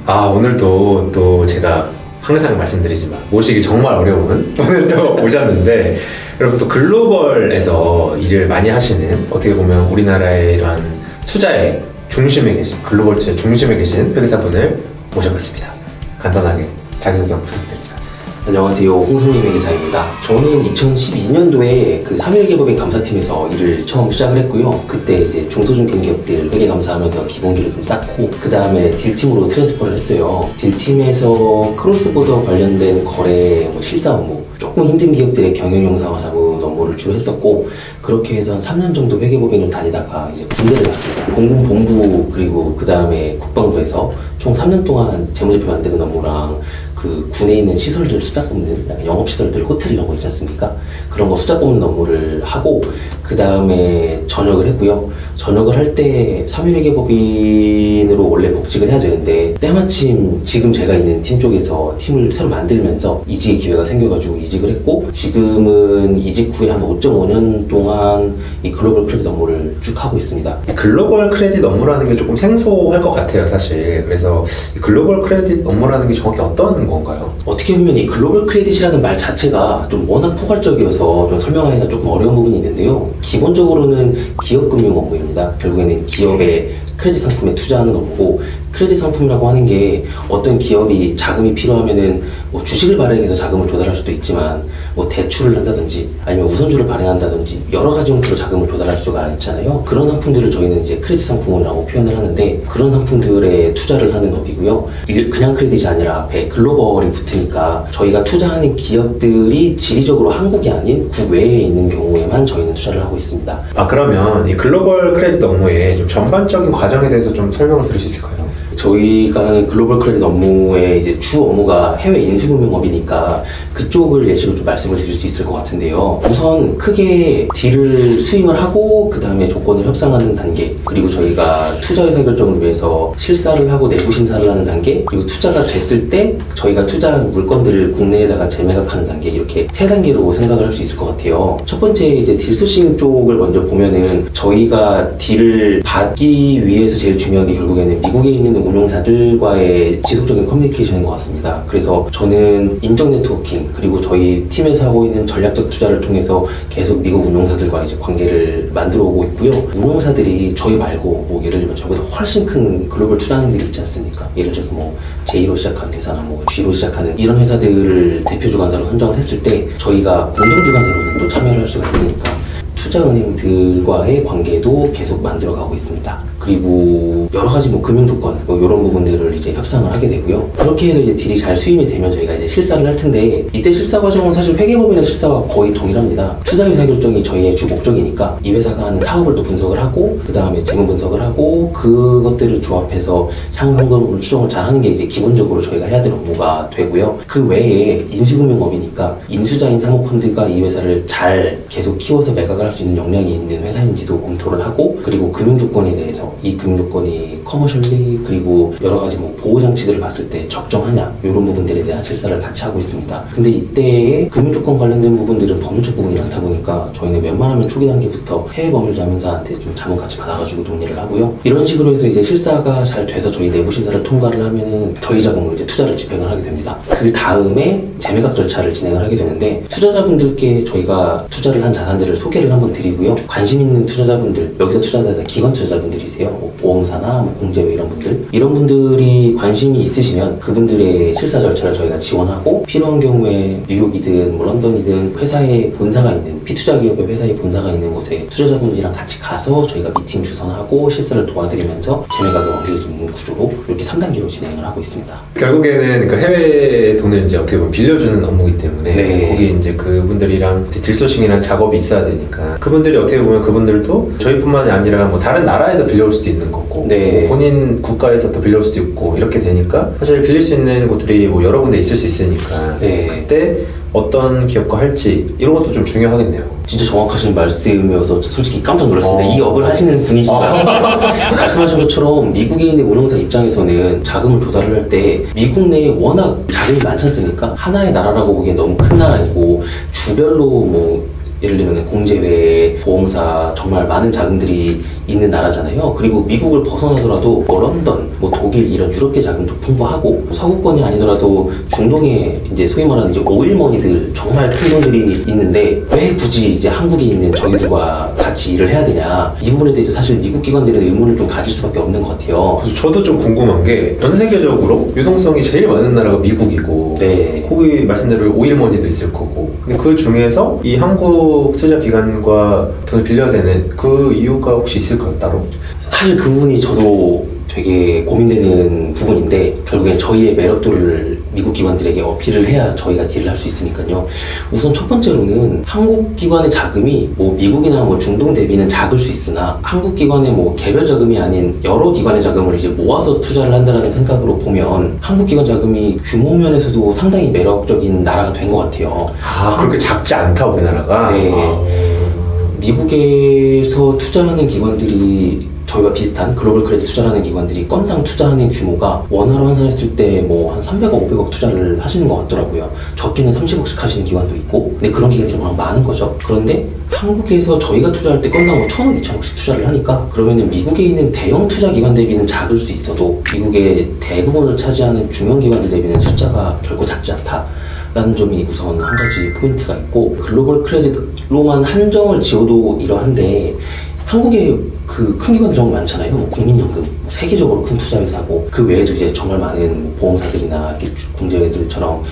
오늘도 또 제가 항상 말씀드리지만 모시기 정말 어려운 오늘도 오셨는데 여러분 또 글로벌에서 일을 많이 하시는 어떻게 보면 우리나라의 이러한 투자의 중심에 계신 글로벌 투자의 중심에 계신 회계사분을 모셔봤습니다. 간단하게 자기소개 한번 부탁드립니다. 안녕하세요, 홍성림 회계사입니다. 저는 2012년도에 그 사무회계법인 감사팀에서 일을 처음 시작을 했고요. 그때 이제 중소중견 기업들 회계 감사하면서 기본기를 좀 쌓고 그 다음에 딜팀으로 트랜스퍼를 했어요. 딜팀에서 크로스보더 관련된 거래, 실사 업무, 조금 힘든 기업들의 경영 영상화 자문 업무를 주로 했었고, 그렇게 해서 한 3년 정도 회계법인을 다니다가 이제 군대를 갔습니다. 공군본부 그리고 그 다음에 국방부에서 총 3년 동안 재무제표 만드는 업무랑 그 군에 있는 시설들 수작 뽑는 영업시설들 호텔 이런 거 있지 않습니까? 그런 거 수작 뽑는 업무를 하고 그 다음에 전역을 했고요. 전역을 할 때 사무회계법인으로 원래 복직을 해야 되는데 때마침 지금 제가 있는 팀 쪽에서 팀을 새로 만들면서 이직의 기회가 생겨가지고 이직을 했고, 지금은 이직 후에 한 5.5년 동안 이 글로벌 크레딧 업무를 쭉 하고 있습니다. 글로벌 크레딧 업무라는 게 조금 생소할 것 같아요, 사실. 그래서 이 글로벌 크레딧 업무라는 게 정확히 어떤 건가요? 어떻게 보면 이 글로벌 크레딧이라는 말 자체가 좀 워낙 포괄적이어서 좀 설명하기가 조금 어려운 부분이 있는데요. 기본적으로는 기업금융 업무입니다. 결국에는 기업의 크레딧 상품에 투자하는 업무고, 크레딧 상품이라고 하는 게 어떤 기업이 자금이 필요하면은 뭐 주식을 발행해서 자금을 조달할 수도 있지만 뭐 대출을 한다든지 아니면 우선주를 발행한다든지 여러 가지 형태로 자금을 조달할 수가 있잖아요. 그런 상품들을 저희는 이제 크레딧 상품이라고 표현을 하는데, 그런 상품들에 투자를 하는 업이고요. 그냥 크레딧이 아니라 앞에 글로벌이 붙으니까 저희가 투자하는 기업들이 지리적으로 한국이 아닌 국외에 있는 경우에만 저희는 투자를 하고 있습니다. 그러면 이 글로벌 크레딧 업무의 좀 전반적인 과정에 대해서 좀 설명을 드릴 수 있을까요? 저희가 하는 글로벌 크레딧 업무의 이제 주 업무가 해외 인수금융업이니까 그쪽을 예시로 좀 말씀을 드릴 수 있을 것 같은데요. 우선 크게 딜을 수임을 하고 그 다음에 조건을 협상하는 단계, 그리고 저희가 투자 의사결정을 위해서 실사를 하고 내부 심사를 하는 단계, 그리고 투자가 됐을 때 저희가 투자한 물건들을 국내에다가 재매각하는 단계, 이렇게 세 단계로 생각을 할 수 있을 것 같아요. 첫 번째 이제 딜 소싱 쪽을 먼저 보면은 저희가 딜을 받기 위해서 제일 중요한 게 결국에는 미국에 있는 운용사들과의 지속적인 커뮤니케이션인 것 같습니다. 그래서 저는 인적 네트워킹, 그리고 저희 팀에서 하고 있는 전략적 투자를 통해서 계속 미국 운용사들과 이제 관계를 만들어 오고 있고요. 운용사들이 저희 말고 뭐 예를 들면 저보다 훨씬 큰 글로벌 투자은행들이 있지 않습니까? 예를 들어서 뭐 J로 시작하는 회사나 뭐 G로 시작하는 이런 회사들을 대표 주관사로 선정을 했을 때 저희가 공동 주관사로는 또 참여를 할 수가 있으니까 투자은행들과의 관계도 계속 만들어가고 있습니다. 그리고 여러 가지 뭐 금융 조건 이런 부분들을 이제 협상을 하게 되고요. 그렇게 해서 이제 딜이 잘 수임이 되면 저희가 이제 실사를 할 텐데, 이때 실사 과정은 사실 회계법인의 실사와 거의 동일합니다. 투자 의사 결정이 저희의 주 목적이니까 이 회사가 하는 사업을 또 분석을 하고 그 다음에 재무 분석을 하고 그것들을 조합해서 향후 현금을 추정을 잘 하는 게 이제 기본적으로 저희가 해야 될 업무가 되고요. 그 외에 인수금융업이니까 인수자인 사모펀드가 이 회사를 잘 계속 키워서 매각을 할 수 있는 역량이 있는 회사인지도 검토를 하고, 그리고 금융 조건에 대해서 이 금융 조건이 커머셜리 그리고 여러 가지 뭐 보호 장치들을 봤을 때 적정하냐, 이런 부분들에 대한 실사를 같이 하고 있습니다. 근데 이때의 금융 조건 관련된 부분들은 법률적 부분이 많다 보니까 저희는 웬만하면 초기 단계부터 해외 법률 자문사한테 좀 자문 같이 받아가지고 논의를 하고요. 이런 식으로 해서 이제 실사가 잘 돼서 저희 내부 심사를 통과를 하면은 저희 자금으로 이제 투자를 집행을 하게 됩니다. 그 다음에 재매각 절차를 진행을 하게 되는데, 투자자분들께 저희가 투자를 한 자산들을 소개를 한번 드리고요. 관심 있는 투자자분들, 여기서 투자자들 기관 투자자분들이세요. 뭐 보험사나 뭐 공제회 이런 분들이 관심이 있으시면 그분들의 실사 절차를 저희가 지원하고, 필요한 경우에 뉴욕이든 뭐 런던이든 회사의 본사가 있는 비투자 기업의 회사의 본사가 있는 곳에 투자자분들이랑 같이 가서 저희가 미팅 주선하고 실사를 도와드리면서 재매각을 옮겨주는 구조로 이렇게 3단계로 진행을 하고 있습니다. 결국에는 그 해외 돈을 이제 어떻게 보면 빌려주는 업무이기 때문에 네. 거기 이제 그분들이랑 딜소싱이랑 작업이 있어야 되니까 그분들이 어떻게 보면 그분들도 저희뿐만이 아니라 뭐 다른 나라에서 빌려올 수도 있는 거고 네. 뭐 본인 국가에서 또 빌려올 수도 있고 이렇게 되니까 사실 빌릴 수 있는 곳들이 뭐 여러 군데 있을 수 있으니까 네. 그때 어떤 기업과 할지 이런 것도 좀 중요하겠네요. 진짜 정확하신 말씀이어서 솔직히 깜짝 놀랐습니다. 이 업을 하시는 분이신 줄 알았어요. 말씀하신 것처럼 미국에 있는 운용사 입장에서는 자금을 조달을 할 때 미국 내에 워낙 자금이 많지 않습니까? 하나의 나라라고 보기엔 너무 큰 나라이고 주별로 뭐 예를 들면 공제회, 보험사 정말 많은 자금들이 있는 나라잖아요. 그리고 미국을 벗어나더라도 뭐 런던, 뭐 독일 이런 유럽계 자금도 풍부하고 서구권이 아니더라도 중동에 이제 소위 말하는 이제 오일머니들 정말 큰 돈들이 있는데 왜 굳이 이제 한국에 있는 저희들과 같이 일을 해야 되냐 이 부분에 대해서 사실 미국 기관들은 의문을 좀 가질 수밖에 없는 것 같아요. 그래서 저도 좀 궁금한 게 전 세계적으로 유동성이 제일 많은 나라가 미국이고 네. 거기 말씀대로 오일머니도 있을 거고 근데 그 중에서 이 한국 투자 기관과 돈을 빌려야 되는 그 이유가 혹시 있을까요 따로? 사실 그 부분이 저도 되게 고민되는 부분인데 결국엔 저희의 매력도를 미국 기관들에게 어필을 해야 저희가 딜을 할 수 있으니까요. 우선 첫 번째로는 한국 기관의 자금이 뭐 미국이나 뭐 중동 대비는 작을 수 있으나 한국 기관의 뭐 개별 자금이 아닌 여러 기관의 자금을 이제 모아서 투자를 한다는 생각으로 보면 한국 기관 자금이 규모 면에서도 상당히 매력적인 나라가 된 것 같아요. 아 그렇게 작지 않다 우리나라가? 네. 미국에서 투자하는 기관들이 저희가 비슷한 글로벌 크레딧 투자라는 기관들이 건당 투자하는 규모가 원화로 환산했을 때 뭐 한 300억, 500억 투자를 하시는 것 같더라고요. 적게는 30억씩 하시는 기관도 있고 근데 그런 기관들이 워낙 많은 거죠. 그런데 한국에서 저희가 투자할 때 건당 뭐 1,000억, 2,000억씩 투자를 하니까 그러면은 미국에 있는 대형 투자 기관 대비는 작을 수 있어도 미국의 대부분을 차지하는 중형 기관들 대비는 숫자가 결코 작지 않다. 라는 점이 우선 한 가지 포인트가 있고 글로벌 크레딧로만 한정을 지어도 이러한데 한국에 그 큰 기관들이 정말 많잖아요. 뭐 국민연금 세계적으로 큰 투자회사고 그 외에도 이제 정말 많은 뭐 보험사들이나 공제회들처럼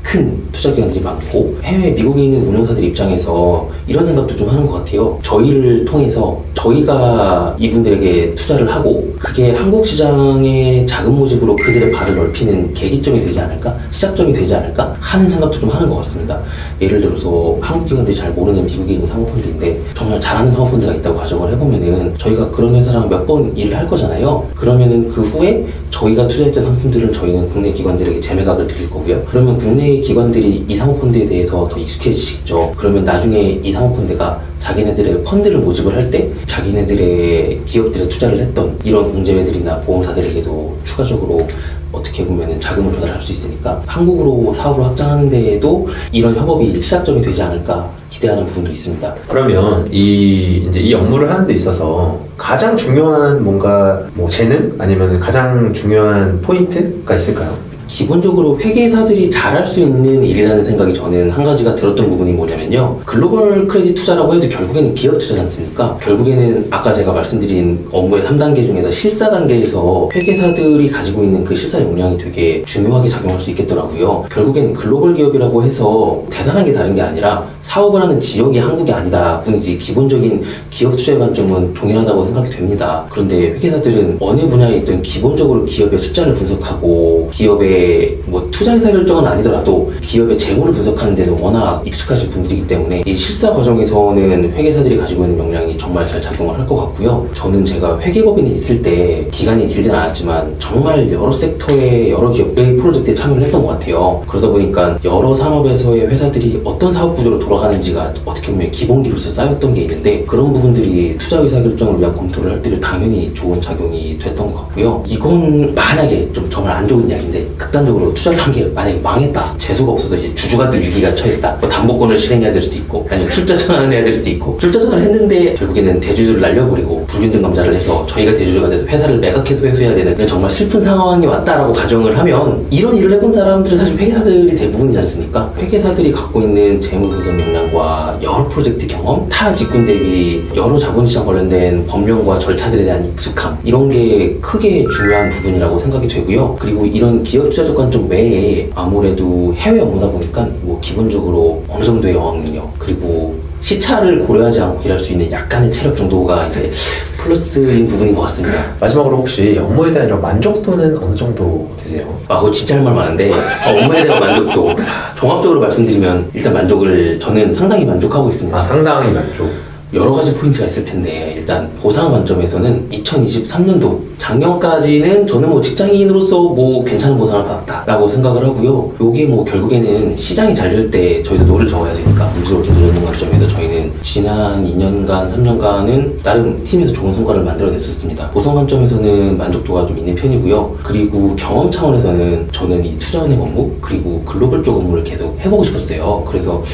큰 투자기관들이 많고 해외 미국에 있는 운용사들 입장에서 이런 생각도 좀 하는 것 같아요. 저희를 통해서 저희가 이분들에게 투자를 하고 그게 한국 시장의 자금 모집으로 그들의 발을 넓히는 계기점이 되지 않을까? 시작점이 되지 않을까? 하는 생각도 좀 하는 것 같습니다. 예를 들어서 한국 기관들이 잘 모르는 미국에 있는 사모펀드인데 정말 잘하는 사모펀드가 있다고 가정을 해보면은 저희가 그런 회사랑 몇 번 일을 할 거잖아요. 그러면은 그 후에 저희가 투자했던 상품들을 저희는 국내 기관들에게 재매각을 드릴 거고요. 그러면 국내 기관들이 이 사모펀드에 대해서 더 익숙해지시겠죠. 그러면 나중에 이 사모펀드가 자기네들의 펀드를 모집을 할 때 자기네들의 기업들에 투자를 했던 이런 공제회들이나 보험사들에게도 추가적으로 어떻게 보면 자금을 조달할 수 있으니까 한국으로 사업을 확장하는 데에도 이런 협업이 시작점이 되지 않을까 기대하는 부분도 있습니다. 그러면 이제 이 업무를 하는 데 있어서 가장 중요한 뭔가 뭐 재능 아니면 가장 중요한 포인트가 있을까요? 기본적으로 회계사들이 잘할 수 있는 일이라는 생각이 저는 한 가지가 들었던 부분이 뭐냐면요. 글로벌 크레딧 투자라고 해도 결국에는 기업 투자지 않습니까? 결국에는 아까 제가 말씀드린 업무의 3단계 중에서 실사 단계에서 회계사들이 가지고 있는 그 실사 역량이 되게 중요하게 작용할 수 있겠더라고요. 결국엔 글로벌 기업이라고 해서 대단한 게 다른 게 아니라 사업을 하는 지역이 한국이 아니다 뿐이지 기본적인 기업 투자의 관점은 동일하다고 생각이 됩니다. 그런데 회계사들은 어느 분야에 있든 기본적으로 기업의 숫자를 분석하고 기업의 뭐 투자 의사 결정은 아니더라도 기업의 재무를 분석하는 데는 워낙 익숙하신 분들이기 때문에 이 실사 과정에서는 회계사들이 가지고 있는 역량이 정말 잘 작용을 할 것 같고요. 저는 제가 회계법인에 있을 때 기간이 길진 않았지만 정말 여러 섹터의 여러 기업의 프로젝트에 참여를 했던 것 같아요. 그러다 보니까 여러 산업에서의 회사들이 어떤 사업 구조로 돌아가는지가 어떻게 보면 기본기로서 쌓였던 게 있는데 그런 부분들이 투자 의사 결정을 위한 검토를 할 때도 당연히 좋은 작용이 됐던 것 같고요. 이건 만약에 좀 정말 안 좋은 이야기인데 극단적으로 투자를 한 게 만약에 망했다, 재수가 없어서 이제 주주가들 위기가 처했다, 뭐 담보권을 실행해야 될 수도 있고 아니면 출자 전환을 해야 될 수도 있고 출자 전환을 했는데 결국에는 대주주를 날려버리고 불균등 감자를 해서 저희가 대주주가 돼서 회사를 매각해서 회수해야 되는 그런 정말 슬픈 상황이 왔다라고 가정을 하면 이런 일을 해본 사람들은 사실 회계사들이 대부분이지 않습니까? 회계사들이 갖고 있는 재무 분석 역량과 여러 프로젝트 경험, 타 직군 대비 여러 자본시장 관련된 법령과 절차들에 대한 익숙함 이런 게 크게 중요한 부분이라고 생각이 되고요. 그리고 이런 기업 투자적 관점 외에 아무래도 해외 업무다 보니까 뭐 기본적으로 어느 정도의 어학 능력 그리고 시차를 고려하지 않고 일할 수 있는 약간의 체력 정도가 이제 플러스인 부분인 것 같습니다. 마지막으로 혹시 업무에 대한 이런 만족도는 어느 정도 되세요? 아, 그거 진짜 할 말 많은데 업무에 대한 만족도 종합적으로 말씀드리면 일단 만족을 저는 상당히 만족하고 있습니다. 아, 상당히 만족. 여러 가지 포인트가 있을 텐데 일단 보상 관점에서는 2023년도 작년까지는 저는 뭐 직장인으로서 뭐 괜찮은 보상을 받았다라고 생각을 하고요. 요게 뭐 결국에는 시장이 잘 될 때 저희도 노를 저어야 되니까 물질을 되는 관점에서 저희는 지난 2년간, 3년간은 나름 팀에서 좋은 성과를 만들어냈었습니다. 보상 관점에서는 만족도가 좀 있는 편이고요. 그리고 경험 차원에서는 저는 이 투자은행 업무 그리고 글로벌 쪽 업무를 계속 해보고 싶었어요. 그래서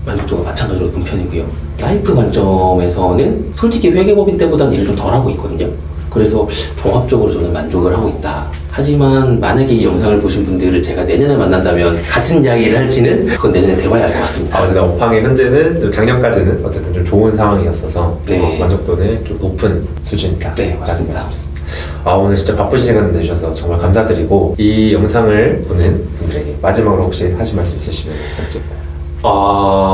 만족도가 마찬가지로 높은 편이고요. 라이프 관점에서는 솔직히 회계법인 때보다는 일을 좀 덜 하고 있거든요. 그래서 종합적으로 저는 만족을 하고 있다. 하지만 만약에 이 영상을 보신 분들을 제가 내년에 만난다면 같은 이야기를 할지는 그건 내년에 돼봐야 알 것 같습니다. 어쨌든 업황이 현재는 좀 작년까지는 어쨌든 좀 좋은 상황이었어서 네. 만족도는 좀 높은 수준이다. 네, 맞습니다. 오늘 진짜 바쁘신 시간 내주셔서 정말 감사드리고 이 영상을 보는 분들에게 마지막으로 혹시 하실 말씀 있으시면 부탁드립니다.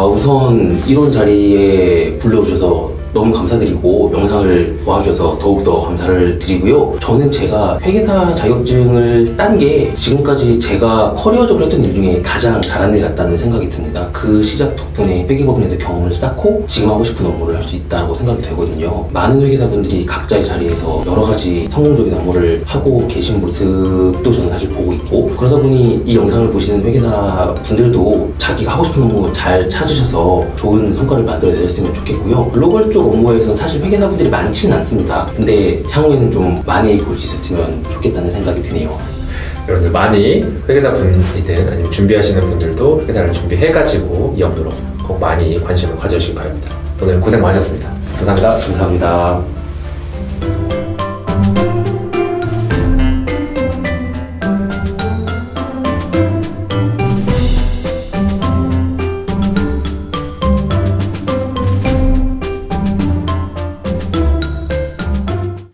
우선 이런 자리에 불러주셔서 너무 감사드리고 영상을 봐주셔서 더욱더 감사를 드리고요. 저는 제가 회계사 자격증을 딴 게 지금까지 제가 커리어적으로 했던 일 중에 가장 잘한 일 같다는 생각이 듭니다. 그 시작 덕분에 회계법인에서 경험을 쌓고 지금 하고 싶은 업무를 할 수 있다고 생각이 되거든요. 많은 회계사분들이 각자의 자리에서 여러 가지 성공적인 업무를 하고 계신 모습도 저는 사실 보고 있고, 그러다 보니 이 영상을 보시는 회계사 분들도 자기가 하고 싶은 업무 잘 찾으셔서 좋은 성과를 만들어내셨으면 좋겠고요. 글로벌 쪽 업무에서는 사실 회계사분들이 많지는 않습니다. 근데 향후에는 좀 많이 볼 수 있었으면 좋겠다는 생각이 드네요. 여러분들 많이 회계사 분이든 아니면 준비하시는 분들도 회사를 준비해가지고 이 업무로 꼭 많이 관심을 가져주시기 바랍니다. 오늘 고생 많으셨습니다. 감사합니다. 감사합니다.